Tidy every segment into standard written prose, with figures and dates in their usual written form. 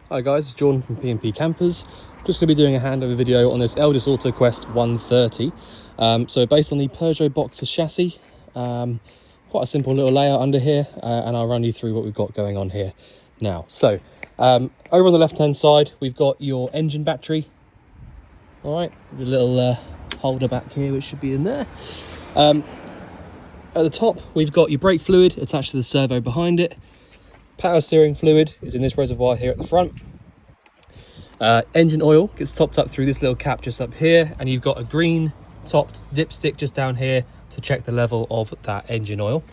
Hi guys, it's Jordan from P&P Campers. Just going to be doing a handover video on this Elddis Autoquest 130. So based on the Peugeot Boxer chassis, quite a simple little layout under here, and I'll run you through what we've got going on here now. So over on the left hand side, we've got your engine battery. All right, a little holder back here which should be in there. At the top, we've got your brake fluid attached to the servo behind it. Power steering fluid is in this reservoir here at the front. Engine oil gets topped up through this little cap just up here, and you've got a green topped dipstick just down here to check the level of that engine oil.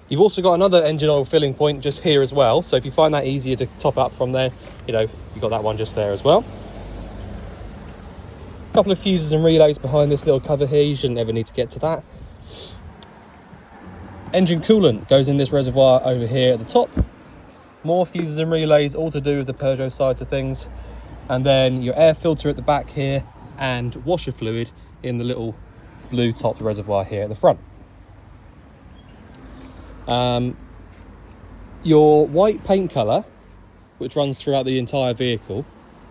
You've also got another engine oil filling point just here as well, so if you find that easier to top up from there, you've got that one just there as well. A couple of fuses and relays behind this little cover here. You shouldn't ever need to get to that. Engine coolant goes in this reservoir over here at the top. More fuses and relays, all to do with the Peugeot side of things. And then your air filter at the back here and washer fluid in the little blue topped reservoir here at the front. Your white paint colour, which runs throughout the entire vehicle,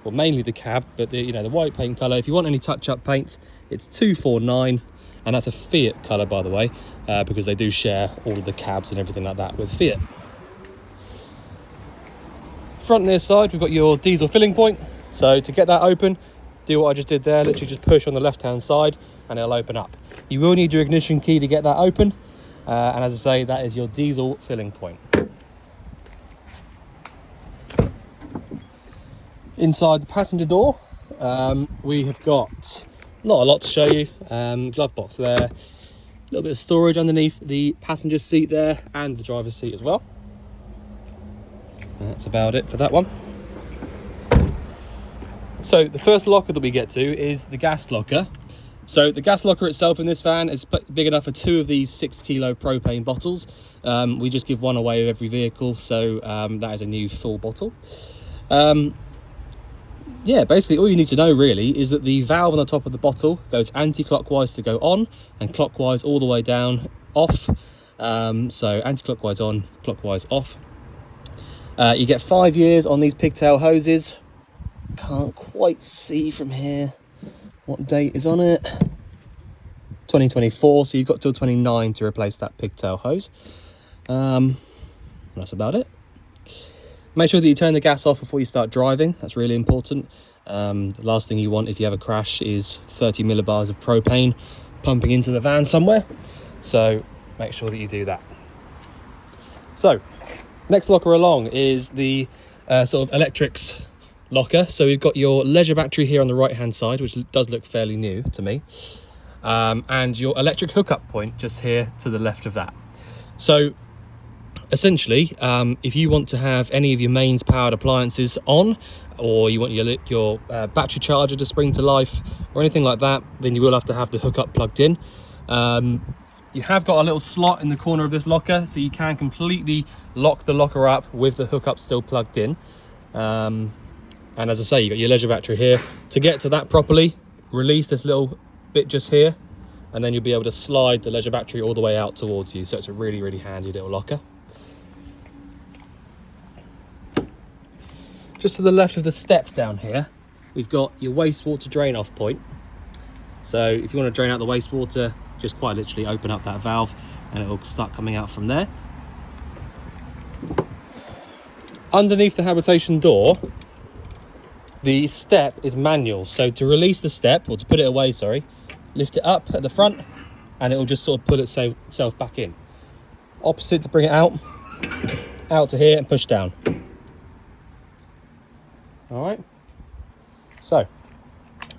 well mainly the cab, but the white paint colour, if you want any touch-up paint, it's 249. And that's a Fiat colour, by the way, because they do share all of the cabs and everything like that with Fiat. Front near side, we've got your diesel filling point. So to get that open, do what I just did there, literally just push on the left-hand side and it'll open up. You will need your ignition key to get that open. And as I say, that is your diesel filling point. Inside the passenger door, we have got not a lot to show you. Glove box there, a little bit of storage underneath the passenger seat there and the driver's seat as well. And that's about it for that one. So the first locker that we get to is the gas locker. So the gas locker itself in this van is big enough for 2 of these 6 kilo propane bottles. We just give one away with every vehicle, so that is a new full bottle. Yeah, basically all you need to know really is that the valve on the top of the bottle goes anti-clockwise to go on and clockwise all the way down off. So anti-clockwise on, clockwise off. You get 5 years on these pigtail hoses. Can't quite see from here what date is on it. 2024, so you've got till 29 to replace that pigtail hose. That's about it. Make sure that you turn the gas off before you start driving. That's really important. The last thing you want if you have a crash is 30 millibars of propane pumping into the van somewhere. So make sure that you do that. So next locker along is the sort of electrics locker. So we've got your leisure battery here on the right hand side, which does look fairly new to me. And your electric hookup point just here to the left of that. So essentially, if you want to have any of your mains powered appliances on, or you want your battery charger to spring to life or anything like that, then you will have to have the hookup plugged in. You have got a little slot in the corner of this locker, so you can completely lock the locker up with the hookup still plugged in. And as I say, you've got your leisure battery here. To get to that properly, release this little bit just here, and then you'll be able to slide the leisure battery all the way out towards you. So it's a really, really handy little locker. Just to the left of the step down here, we've got your wastewater drain off point. So if you want to drain out the wastewater, just quite literally open up that valve and it'll start coming out from there. Underneath the habitation door, the step is manual. So to release the step, or to put it away, sorry, lift it up at the front and it will just sort of pull itself back in. Opposite to bring it out to here and push down. All right, so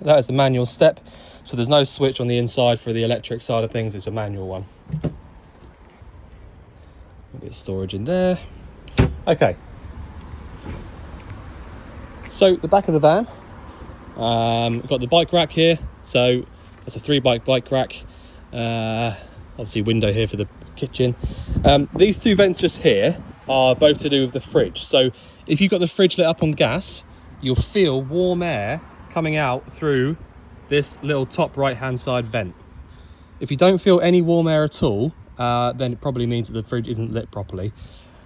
that is the manual step. So there's no switch on the inside for the electric side of things. It's a manual one. A bit of storage in there. Okay. So the back of the van, we've got the bike rack here. So that's a 3-bike rack. Obviously window here for the kitchen. These 2 vents just here are both to do with the fridge. So if you've got the fridge lit up on gas, you'll feel warm air coming out through this little top right hand side vent. If you don't feel any warm air at all, then it probably means that the fridge isn't lit properly.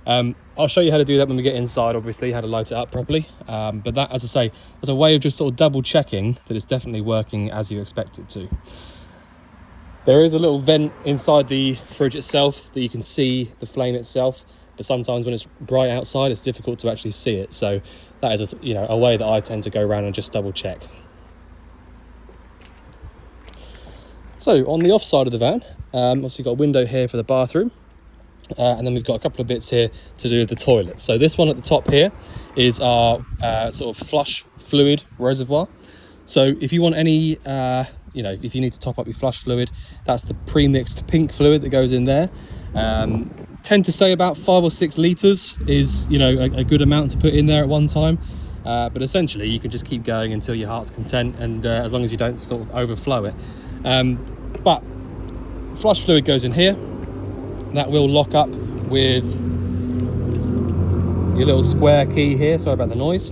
I'll show you how to do that when we get inside, obviously, how to light it up properly. But that, as I say, as a way of just sort of double checking that it's definitely working as you expect it to. There is a little vent inside the fridge itself that you can see the flame itself, but sometimes when it's bright outside, it's difficult to actually see it. So that is a way that I tend to go around and just double check. So on the off side of the van, obviously got a window here for the bathroom. And then we've got a couple of bits here to do with the toilet. So this one at the top here is our sort of flush fluid reservoir. So if you want any, if you need to top up your flush fluid, that's the pre-mixed pink fluid that goes in there. Tend to say about 5 or 6 litres is, a good amount to put in there at one time. But essentially you can just keep going until your heart's content, and as long as you don't sort of overflow it. But flush fluid goes in here. That will lock up with your little square key here. Sorry about the noise.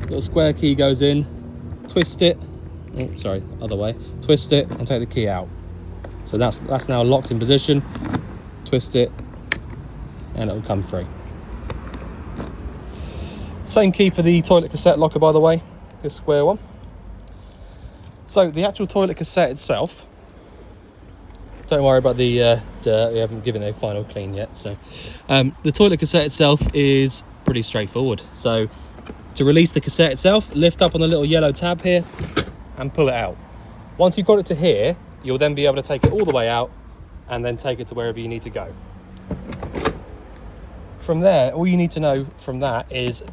Little square key goes in, twist it. Oh, sorry, other way. Twist it and take the key out. So that's now locked in position. Twist it, and it'll come free. Same key for the toilet cassette locker, by the way. This square one. So the actual toilet cassette itself. Don't worry about the dirt, we haven't given a final clean yet. So the toilet cassette itself is pretty straightforward. So to release the cassette itself, lift up on the little yellow tab here and pull it out. Once you've got it to here, you'll then be able to take it all the way out and then take it to wherever you need to go. From there, all you need to know from that is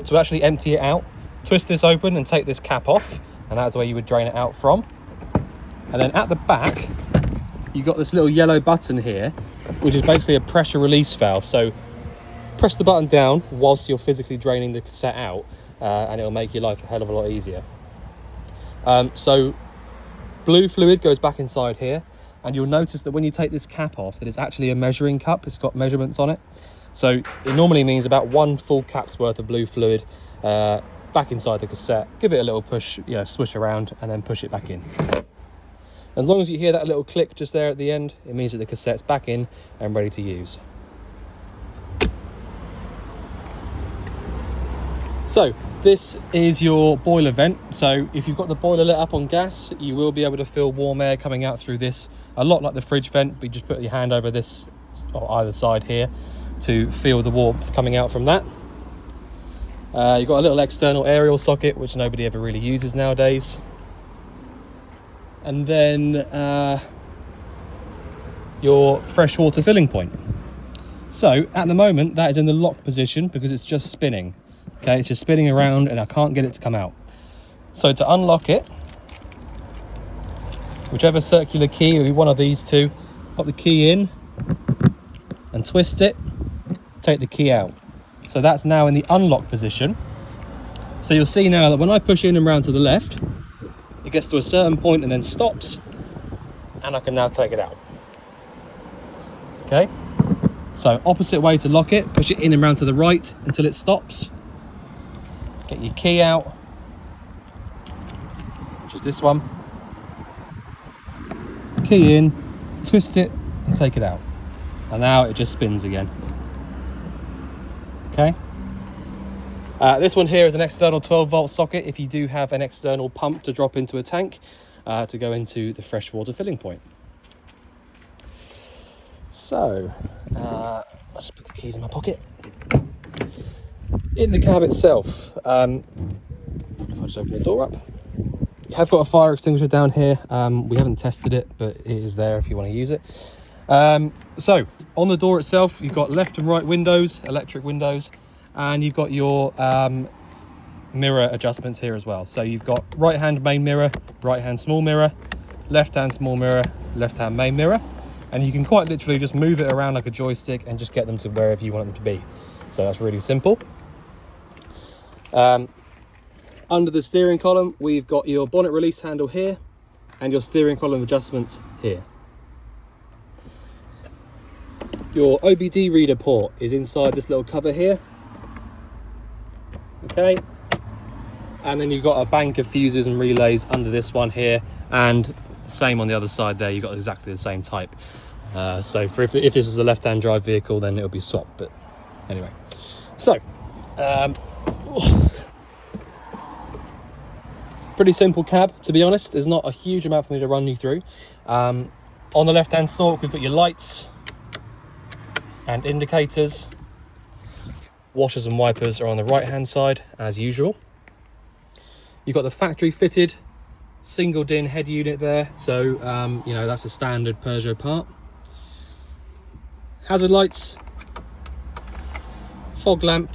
to actually empty it out, twist this open and take this cap off, and that's where you would drain it out from. And then at the back, you've got this little yellow button here, which is basically a pressure release valve. So press the button down whilst you're physically draining the cassette out, and it'll make your life a hell of a lot easier. So blue fluid goes back inside here, and you'll notice that when you take this cap off, that it's actually a measuring cup. It's got measurements on it. So it normally means about 1 full cap's worth of blue fluid back inside the cassette. Give it a little push, swish around, and then push it back in. As long as you hear that little click just there at the end, it means that the cassette's back in and ready to use. So this is your boiler vent. So if you've got the boiler lit up on gas, you will be able to feel warm air coming out through this, a lot like the fridge vent, but you just put your hand over this or either side here to feel the warmth coming out from that. You've got a little external aerial socket, which nobody ever really uses nowadays. And then your freshwater filling point. So at the moment that is in the lock position because it's just spinning. Okay, it's just spinning around and I can't get it to come out. So to unlock it, whichever circular key, or one of these two, pop the key in and twist it, take the key out. So that's now in the unlock position. So you'll see now that when I push in and round to the left, it gets to a certain point and then stops, and I can now take it out. Okay, so opposite way to lock it, push it in and round to the right until it stops. Get your key out, which is this one. Key in, twist it and take it out. And now it just spins again. Okay. This one here is an external 12-volt socket if you do have an external pump to drop into a tank to go into the freshwater filling point. So, I'll just put the keys in my pocket. In the cab itself, if I just open the door up, you have got a fire extinguisher down here. We haven't tested it, but it is there if you want to use it. So, on the door itself, you've got left and right windows, electric windows, and you've got your mirror adjustments here as well. So you've got right hand main mirror, right hand small mirror, left hand small mirror, left hand main mirror, and you can quite literally just move it around like a joystick and just get them to wherever you want them to be. So that's really simple. Under the steering column, we've got your bonnet release handle here and your steering column adjustments here. Your OBD reader port is inside this little cover here. Okay, and then you've got a bank of fuses and relays under this one here, and same on the other side there. You've got exactly the same type. So if this was a left-hand drive vehicle, then it'll be swapped. But anyway, so pretty simple cab, to be honest. There's not a huge amount for me to run you through. On the left-hand stalk, we've got your lights and indicators. Washers and wipers are on the right-hand side, as usual. You've got the factory-fitted single DIN head unit there, so you know, that's a standard Peugeot part. Hazard lights, fog lamp,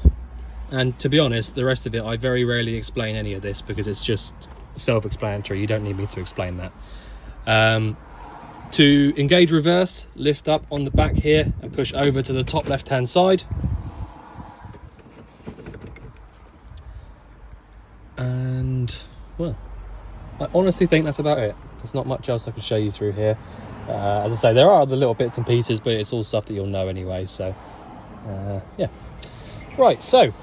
and to be honest, the rest of it, I very rarely explain any of this because it's just self-explanatory. You don't need me to explain that. To engage reverse, lift up on the back here and push over to the top left-hand side. And, well, I honestly think that's about it. There's not much else I can show you through here. As I say, there are other little bits and pieces, but it's all stuff that you'll know anyway, so yeah. Right, so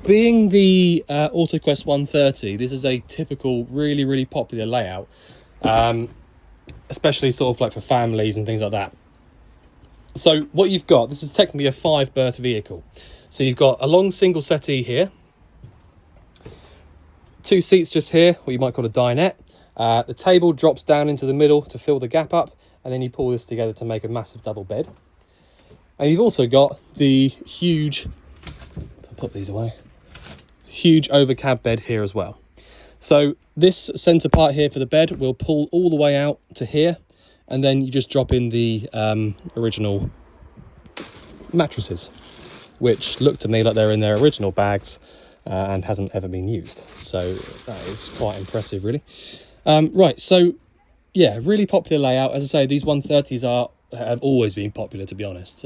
being the Autoquest 130, this is a typical, really popular layout, especially sort of like for families and things like that. So what you've got, this is technically a 5-berth vehicle. So you've got a long single settee here, 2 seats just here, what you might call a dinette. The table drops down into the middle to fill the gap up, and then you pull this together to make a massive double bed. And you've also got the huge, I'll put these away, huge over cab bed here as well. So this centre part here for the bed will pull all the way out to here, and then you just drop in the original mattresses, which look to me like they're in their original bags and hasn't ever been used. So that is quite impressive, really. Right, so yeah, really popular layout. As I say, these 130s have always been popular, to be honest.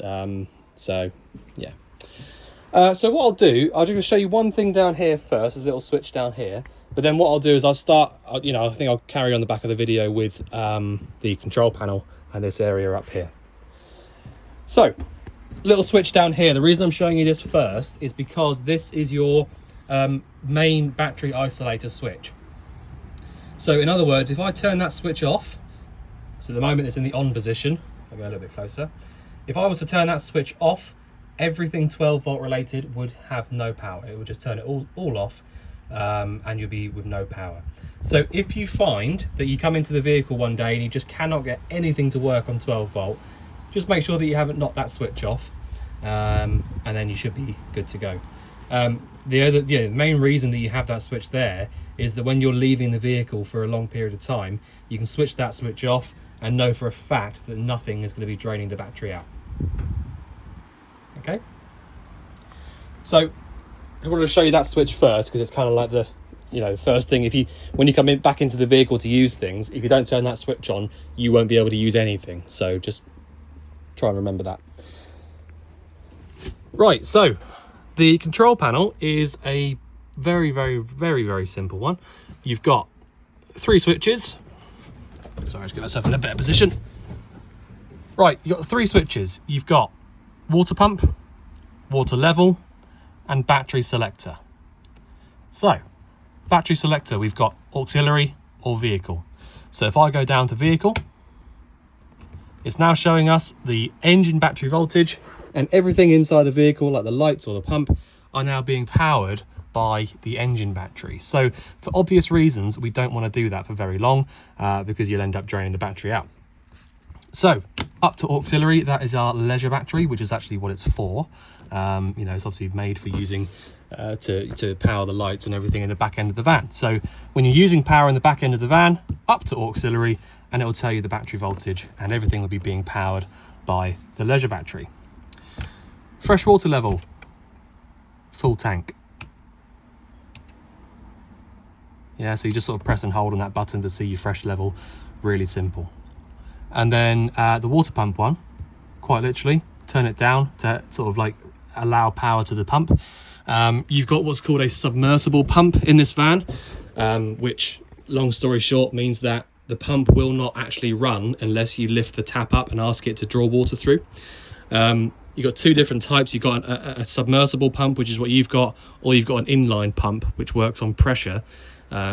So yeah. So what I'll do, I'll just show you one thing down here first, there's a little switch down here. But then what I'll do is I'll start, you know, I think I'll carry on the back of the video with the control panel and this area up here. So, little switch down here. The reason I'm showing you this first is because this is your main battery isolator switch. So in other words, if I turn that switch off, so at the moment it's in the on position, I'll go a little bit closer. If I was to turn that switch off, everything 12 volt related would have no power. It would just turn it all off, and you'll be with no power. So if you find that you come into the vehicle one day and you just cannot get anything to work on 12 volt, just make sure that you haven't knocked that switch off, and then you should be good to go. The main reason that you have that switch there is that when you're leaving the vehicle for a long period of time, you can switch that switch off and know for a fact that nothing is going to be draining the battery out. Okay, so I just wanted to show you that switch first because it's kind of like the, you know, first thing. When you come back into the vehicle to use things, if you don't turn that switch on, you won't be able to use anything. So just try and remember that. Right, so the control panel is a very simple one. You've got 3 switches. Sorry, let's get myself in a better position. Right, you've got 3 switches. You've got water pump, water level, and battery selector. So, battery selector, we've got auxiliary or vehicle. So if I go down to vehicle, it's now showing us the engine battery voltage, and everything inside the vehicle, like the lights or the pump, are now being powered by the engine battery. So for obvious reasons, we don't want to do that for very long because you'll end up draining the battery out. So up to auxiliary, that is our leisure battery, which is actually what it's for. You know, it's obviously made for using to power the lights and everything in the back end of the van. So when you're using power in the back end of the van, up to auxiliary, and it will tell you the battery voltage, and everything will be being powered by the leisure battery. Fresh water level, full tank. Yeah, so you just sort of press and hold on that button to see your fresh level. Really simple. And then the water pump one, quite literally, turn it down to sort of like allow power to the pump. You've got what's called a submersible pump in this van, which, long story short, means that the pump will not actually run unless you lift the tap up and ask it to draw water through. You've got 2 different types. You've got a submersible pump, which is what you've got, or you've got an inline pump, which works on pressure.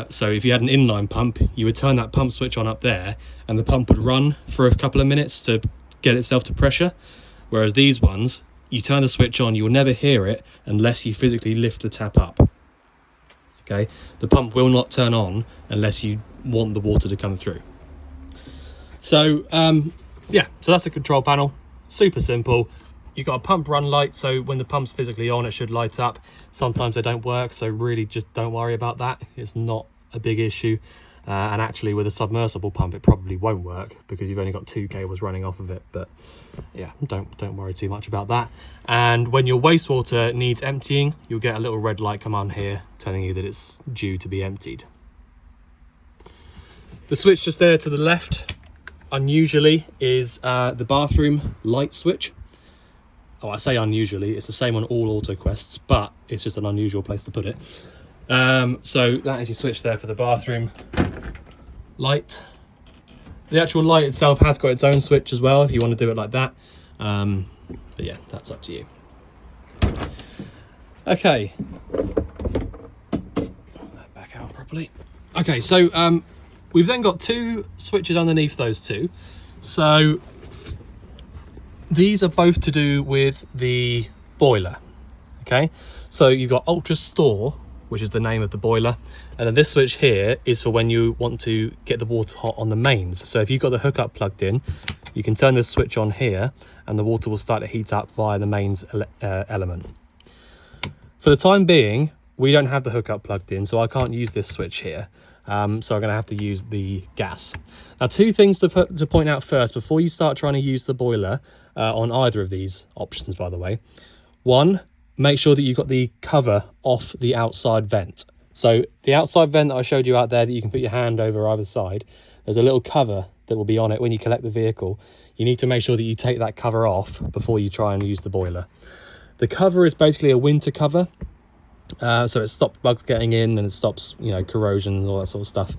So if you had an inline pump, you would turn that pump switch on up there, and the pump would run for a couple of minutes to get itself to pressure, whereas these ones, you turn the switch on, you will never hear it unless you physically lift the tap up. Okay, the pump will not turn on unless you want the water to come through. So yeah, so that's the control panel. Super simple. You've got a pump run light, so when the pump's physically on, it should light up. Sometimes they don't work, so really just don't worry about that. It's not a big issue. And actually with a submersible pump, it probably won't work because you've only got 2 cables running off of it. But yeah, don't worry too much about that. And when your wastewater needs emptying, you'll get a little red light come on here telling you that it's due to be emptied. The switch just there to the left, unusually, is the bathroom light switch. Oh, I say unusually, it's the same on all Autoquests, but it's just an unusual place to put it. So that is your switch there for the bathroom light. The actual light itself has got its own switch as well if you want to do it like that. But yeah, that's up to you. Okay. Back out properly. Okay, so we've then got 2 switches underneath those 2. So these are both to do with the boiler. Okay, so you've got Ultra Store, which is the name of the boiler, and then this switch here is for when you want to get the water hot on the mains. So if you've got the hookup plugged in, you can turn this switch on here and the water will start to heat up via the mains element. For the time being, we don't have the hookup plugged in, so I can't use this switch here. So I'm going to have to use the gas. Now, 2 things to point out first before you start trying to use the boiler on either of these options, by the way. 1, make sure that you've got the cover off the outside vent. So the outside vent that I showed you out there that you can put your hand over either side, there's a little cover that will be on it when you collect the vehicle. You need to make sure that you take that cover off before you try and use the boiler. The cover is basically a winter cover. So it stops bugs getting in and it stops, you know, corrosion and all that sort of stuff.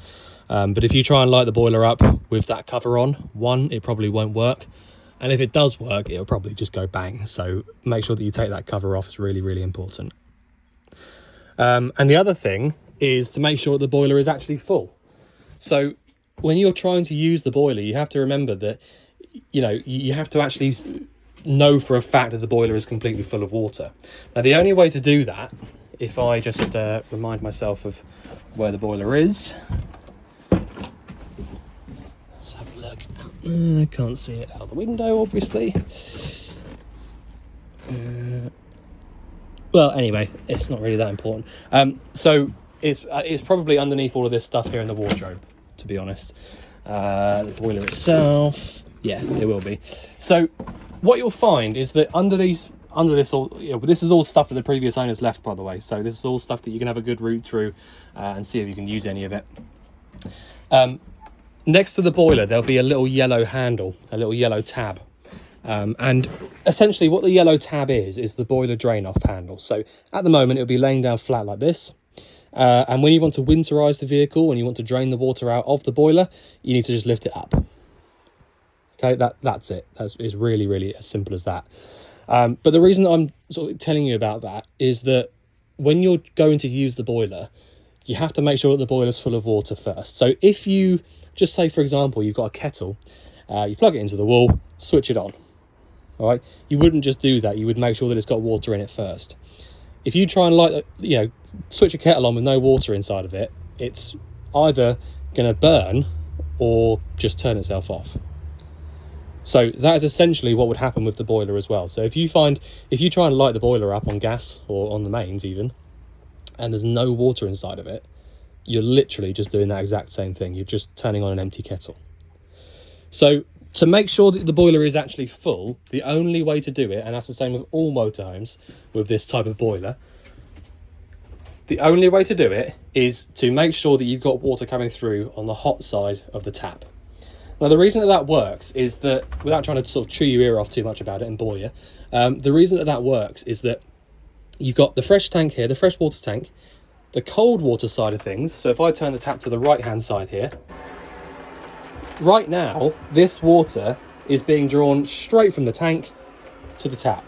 But if you try and light the boiler up with that cover on, 1, it probably won't work. And if it does work, it'll probably just go bang. So make sure that you take that cover off. It's really, really important. And the other thing is to make sure the boiler is actually full. So when you're trying to use the boiler, you have to remember that, you know, you have to actually know for a fact that the boiler is completely full of water. Now, the only way to do that, if I just remind myself of where the boiler is. Let's have a look. I can't see it out the window, obviously. Well, anyway, it's not really that important. So it's probably underneath all of this stuff here in the wardrobe, to be honest. The boiler itself, yeah, it will be. So what you'll find is that under this all, you know, this is all stuff that the previous owners left, by the way. So this is all stuff that you can have a good route through and see if you can use any of it. Next to the boiler, there'll be a little yellow handle, a little yellow tab. And essentially what the yellow tab is the boiler drain off handle. So at the moment, it'll be laying down flat like this. And when you want to winterize the vehicle, when you want to drain the water out of the boiler, you need to just lift it up. Okay, that's it. It's really, really as simple as that. But the reason I'm sort of telling you about that is that when you're going to use the boiler, you have to make sure that the boiler's full of water first. So if you just say, for example, you've got a kettle, you plug it into the wall, switch it on. All right, you wouldn't just do that. You would make sure that it's got water in it first. If you try and switch a kettle on with no water inside of it, it's either going to burn or just turn itself off. So that is essentially what would happen with the boiler as well. So if you try and light the boiler up on gas or on the mains even, and there's no water inside of it, you're literally just doing that exact same thing. You're just turning on an empty kettle. So to make sure that the boiler is actually full, the only way to do it, and that's the same with all motorhomes with this type of boiler, the only way to do it is to make sure that you've got water coming through on the hot side of the tap. Now, the reason that works is that, without trying to sort of chew your ear off too much about it and bore you, the reason that works is that you've got the fresh tank here, the fresh water tank, the cold water side of things. So if I turn the tap to the right-hand side here, right now, this water is being drawn straight from the tank to the tap.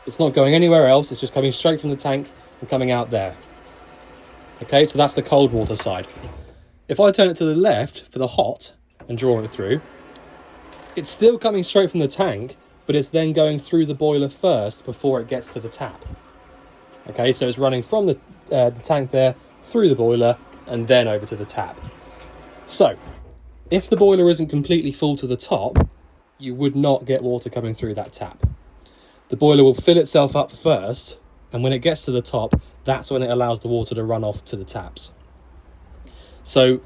It's not going anywhere else. It's just coming straight from the tank and coming out there. Okay, so that's the cold water side. If I turn it to the left for the hot and draw it through, It's still coming straight from the tank, but it's then going through the boiler first before it gets to the tap. Okay, so it's running from the tank there, through the boiler, and then over to the tap. So, if the boiler isn't completely full to the top, you would not get water coming through that tap. The boiler will fill itself up first, and when it gets to the top, that's when it allows the water to run off to the taps. So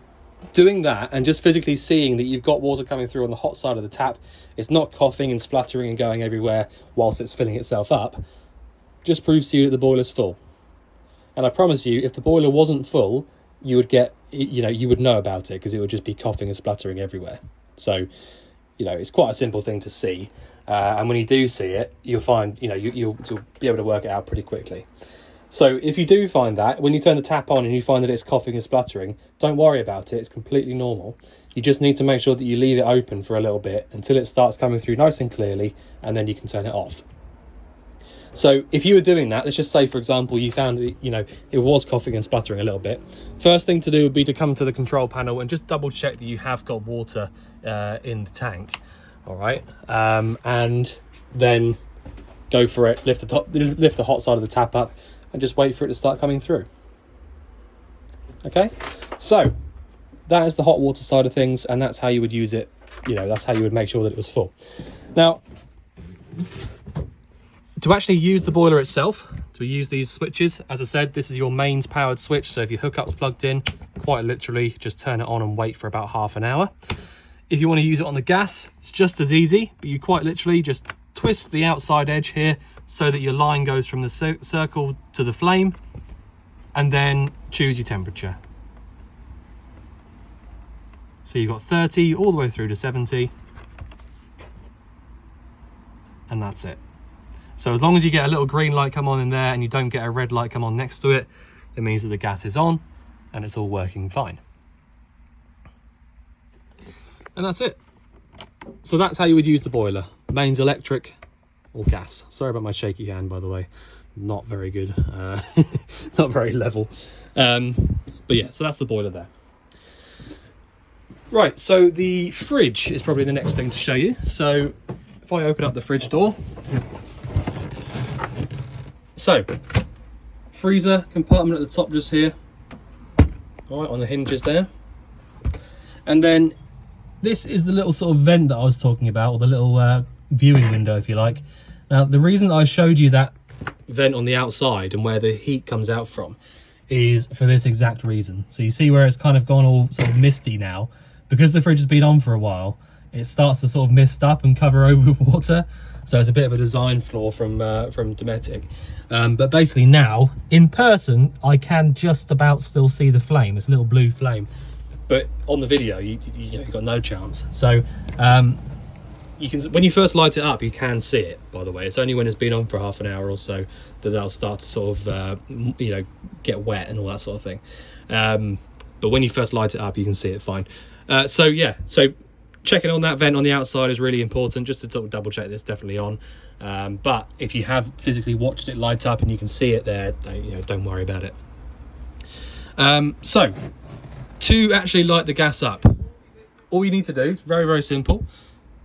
doing that and just physically seeing that you've got water coming through on the hot side of the tap, it's not coughing and spluttering and going everywhere whilst it's filling itself up, just proves to you that the boiler's full. And I promise you, if the boiler wasn't full, you would get, you would know about it, because it would just be coughing and spluttering everywhere. So, it's quite a simple thing to see. And when you do see it, you'll find, you'll be able to work it out pretty quickly. So if you do find that, when you turn the tap on and you find that it's coughing and spluttering, don't worry about it. It's completely normal. You just need to make sure that you leave it open for a little bit until it starts coming through nice and clearly, and then you can turn it off. So if you were doing that, let's just say, for example, you found that, it was coughing and spluttering a little bit. First thing to do would be to come to the control panel and just double check that you have got water in the tank. All right. And then go for it. Lift the hot side of the tap up and just wait for it to start coming through. Okay. So that is the hot water side of things, and that's how you would use it. That's how you would make sure that it was full. Now, to actually use the boiler itself, to use these switches, as I said, this is your mains powered switch. So if your hookup's plugged in, quite literally just turn it on and wait for about half an hour. If you want to use it on the gas, it's just as easy, but you quite literally just twist the outside edge here so that your line goes from the circle to the flame, and then choose your temperature. So you've got 30 all the way through to 70, and that's it. So as long as you get a little green light come on in there and you don't get a red light come on next to it, it means that the gas is on and it's all working fine. And that's it. So that's how you would use the boiler. Mains electric or gas. Sorry about my shaky hand, by the way. Not very good. Not very level. But yeah, so that's the boiler there. Right, so the fridge is probably the next thing to show you. So if I open up the fridge door. So, freezer compartment at the top just here. All right, on the hinges there. And then this is the little sort of vent that I was talking about, or the little viewing window, if you like. Now, the reason I showed you that vent on the outside and where the heat comes out from is for this exact reason. So you see where it's kind of gone all sort of misty now, because the fridge has been on for a while, it starts to sort of mist up and cover over with water. So it's a bit of a design flaw from Dometic. But basically now, in person, I can just about still see the flame. It's a little blue flame. But on the video, you've got no chance. So you can, when you first light it up, you can see it, by the way. It's only when it's been on for half an hour or so that they'll start to sort of, get wet and all that sort of thing. But when you first light it up, you can see it fine. So yeah, so checking on that vent on the outside is really important, just to sort of double check it's definitely on. But if you have physically watched it light up and you can see it there, don't worry about it. So to actually light the gas up, all you need to do is very, very simple.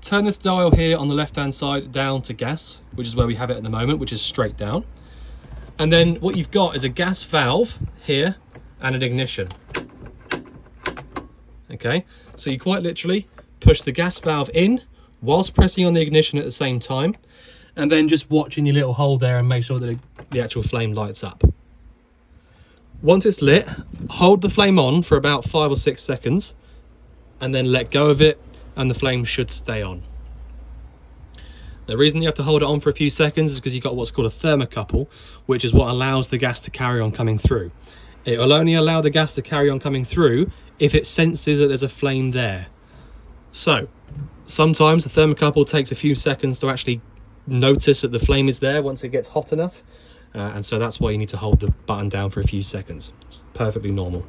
Turn this dial here on the left hand side down to gas, which is where we have it at the moment, which is straight down. And then what you've got is a gas valve here and an ignition. Okay, so you quite literally push the gas valve in whilst pressing on the ignition at the same time, and then just watch in your little hole there and make sure that the actual flame lights up. Once it's lit, hold the flame on for about 5 or 6 seconds and then let go of it, and the flame should stay on. The reason you have to hold it on for a few seconds is because you've got what's called a thermocouple, which is what allows the gas to carry on coming through. It will only allow the gas to carry on coming through if it senses that there's a flame there. So sometimes the thermocouple takes a few seconds to actually notice that the flame is there once it gets hot enough. And so that's why you need to hold the button down for a few seconds. It's perfectly normal.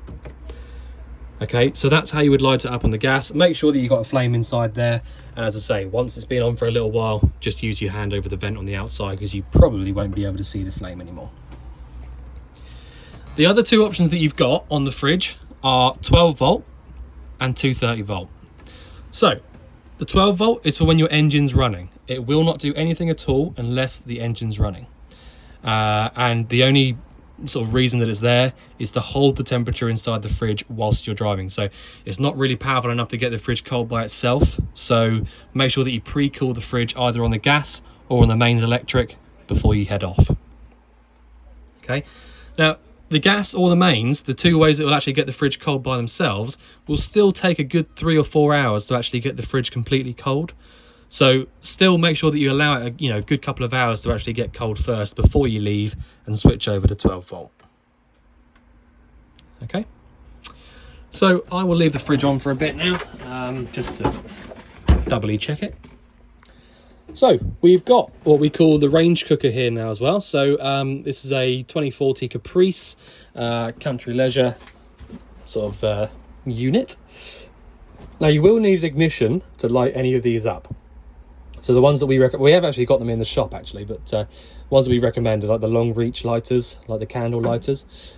Okay, so that's how you would light it up on the gas. Make sure that you've got a flame inside there. And as I say, once it's been on for a little while, just use your hand over the vent on the outside, because you probably won't be able to see the flame anymore. The other two options that you've got on the fridge are 12 volt and 230 volt. So The 12 volt is for when your engine's running. It will not do anything at all unless the engine's running. And the only sort of reason that it's there is to hold the temperature inside the fridge whilst you're driving. So it's not really powerful enough to get the fridge cold by itself. So make sure that you pre-cool the fridge either on the gas or on the mains electric before you head off. Okay, now the gas or the mains, the two ways that will actually get the fridge cold by themselves, will still take a good 3 or 4 hours to actually get the fridge completely cold. So still make sure that you allow it a good couple of hours to actually get cold first before you leave and switch over to 12 volt. Okay, so I will leave the fridge on for a bit now, just to doubly check it. So we've got what we call the range cooker here now as well. So this is a 2040 Caprice country leisure sort of unit. Now you will need an ignition to light any of these up. So the ones that we have actually got them in the shop actually, but ones that we recommend are like the long reach lighters, like the candle lighters,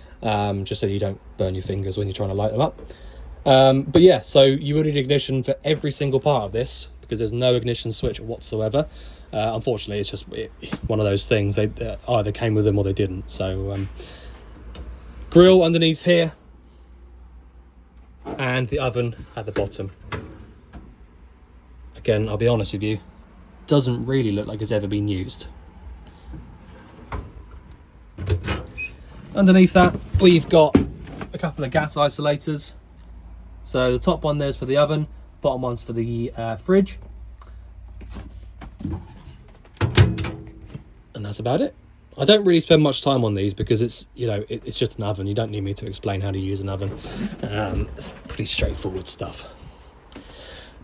just so you don't burn your fingers when you're trying to light them up. But yeah, so you will need ignition for every single part of this because there's no ignition switch whatsoever. Unfortunately, it's just one of those things. They either came with them or they didn't. So grill underneath here and the oven at the bottom. Again, I'll be honest with you, doesn't really look like it's ever been used. Underneath that, we've got a couple of gas isolators. So the top one there's for the oven, bottom one's for the fridge. And that's about it. I don't really spend much time on these because it's, it's just an oven. You don't need me to explain how to use an oven. It's pretty straightforward stuff.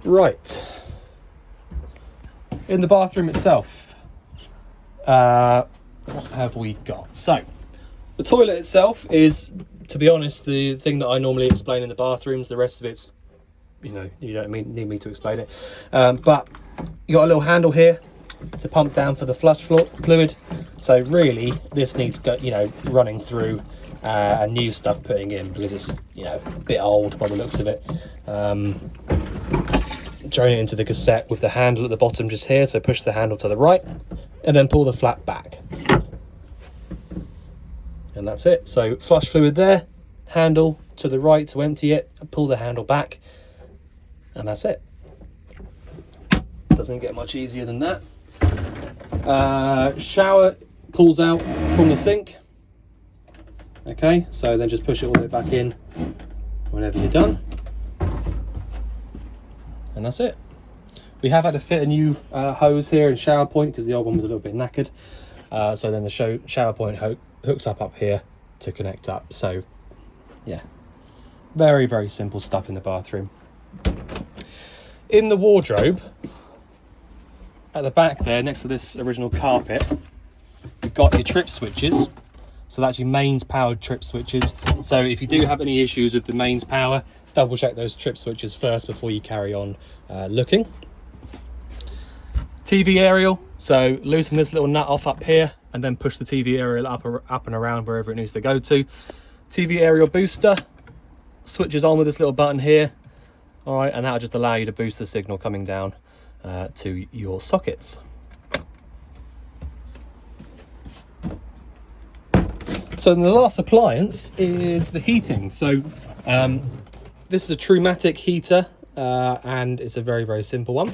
Right. In the bathroom itself, what have we got? So, the toilet itself is, to be honest, the thing that I normally explain in the bathrooms. The rest of it's, you don't need me to explain it. But you got a little handle here to pump down for the flush fluid. So really, this needs running through and new stuff putting in because it's a bit old by the looks of it. Drain it into the cassette with the handle at the bottom just here. So push the handle to the right and then pull the flap back. And that's it. So flush fluid there, handle to the right to empty it, pull the handle back, and that's it. Doesn't get much easier than that. Shower pulls out from the sink. Okay, so then just push it all the way back in whenever you're done. And that's it. We have had to fit a new hose here and shower point because the old one was a little bit knackered. So then the shower point hooks up here to connect up. So yeah, very, very simple stuff in the bathroom. In the wardrobe, at the back there, next to this original carpet, you've got your trip switches. So that's your mains powered trip switches. So if you do have any issues with the mains power, double check those trip switches first before you carry on looking. TV aerial, so loosen this little nut off up here and then push the TV aerial up and around wherever it needs to go to. TV aerial booster switches on with this little button here. All right, and that'll just allow you to boost the signal coming down to your sockets. So then the last appliance is the heating. So this is a Trumatic heater and it's a very, very simple one.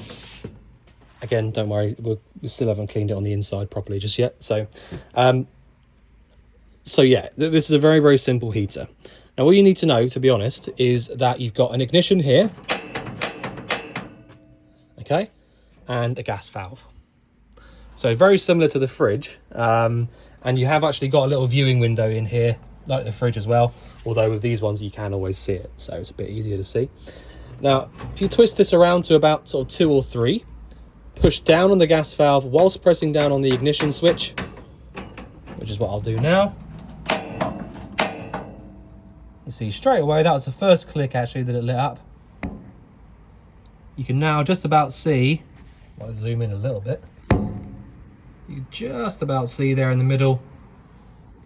Again, don't worry, we still haven't cleaned it on the inside properly just yet. So yeah, this is a very, very simple heater. Now, all you need to know, to be honest, is that you've got an ignition here, okay, and a gas valve. So very similar to the fridge, and you have actually got a little viewing window in here, like the fridge as well, although with these ones you can always see it, so it's a bit easier to see. Now, if you twist this around to about sort of 2 or 3, push down on the gas valve whilst pressing down on the ignition switch, which is what I'll do now. You see straight away, that was the first click actually that it lit up. You can now just about see, I'll zoom in a little bit. You just about see there in the middle,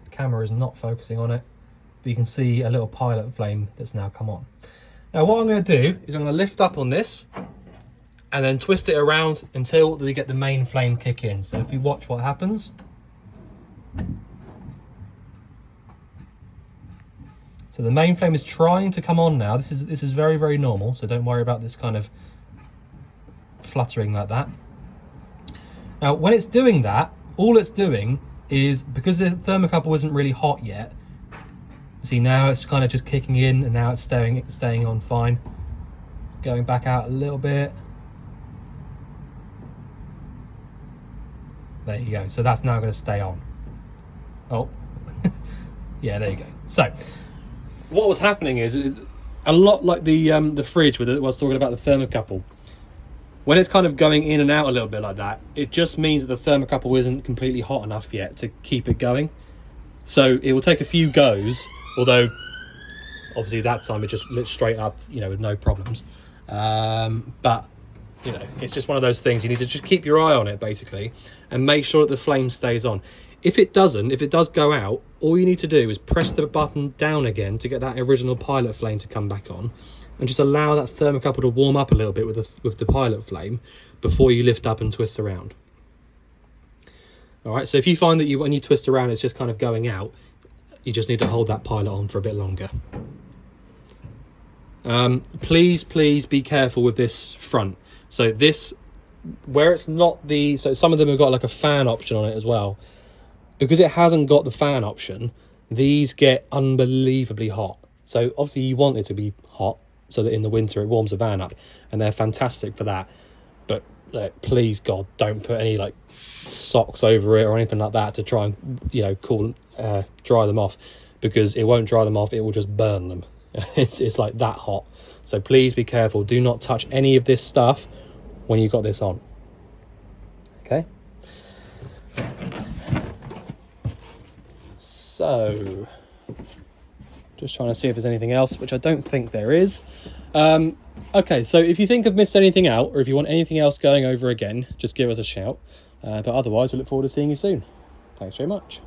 the camera is not focusing on it, but you can see a little pilot flame that's now come on. Now what I'm going to do is I'm going to lift up on this and then twist it around until we get the main flame kick in. So if you watch what happens. So the main flame is trying to come on now. This is very, very normal, so don't worry about this kind of fluttering like that. Now, when it's doing that, all it's doing is, because the thermocouple isn't really hot yet, see now it's kind of just kicking in, and now it's staying on fine. Going back out a little bit. There you go. So that's now going to stay on. Oh, yeah, there you go. So what was happening is a lot like the fridge with it was talking about the thermocouple. When it's kind of going in and out a little bit like that, it just means that the thermocouple isn't completely hot enough yet to keep it going. So it will take a few goes, although obviously that time it just lit straight up, you know, with no problems. But you know, it's just one of those things. You need to just keep your eye on it basically, and make sure that the flame stays on. If it does go out, all you need to do is press the button down again to get that original pilot flame to come back on, and just allow that thermocouple to warm up a little bit with the pilot flame before you lift up and twist around. All right, so if you find that when you twist around it's just kind of going out, you just need to hold that pilot on for a bit longer. Please be careful with this front. So this, where it's not so some of them have got like a fan option on it as well. Because it hasn't got the fan option, these get unbelievably hot. So obviously you want it to be hot so that in the winter it warms the van up, and they're fantastic for that. But please God, don't put any like socks over it or anything like that to try and, you know, dry them off, because it won't dry them off, it will just burn them. It's like that hot. So please be careful. Do not touch any of this stuff when you've got this on. Okay. So, just trying to see if there's anything else, which I don't think there is. Okay, so if you think I've missed anything out, or if you want anything else going over again, just give us a shout. But otherwise, we look forward to seeing you soon. Thanks very much.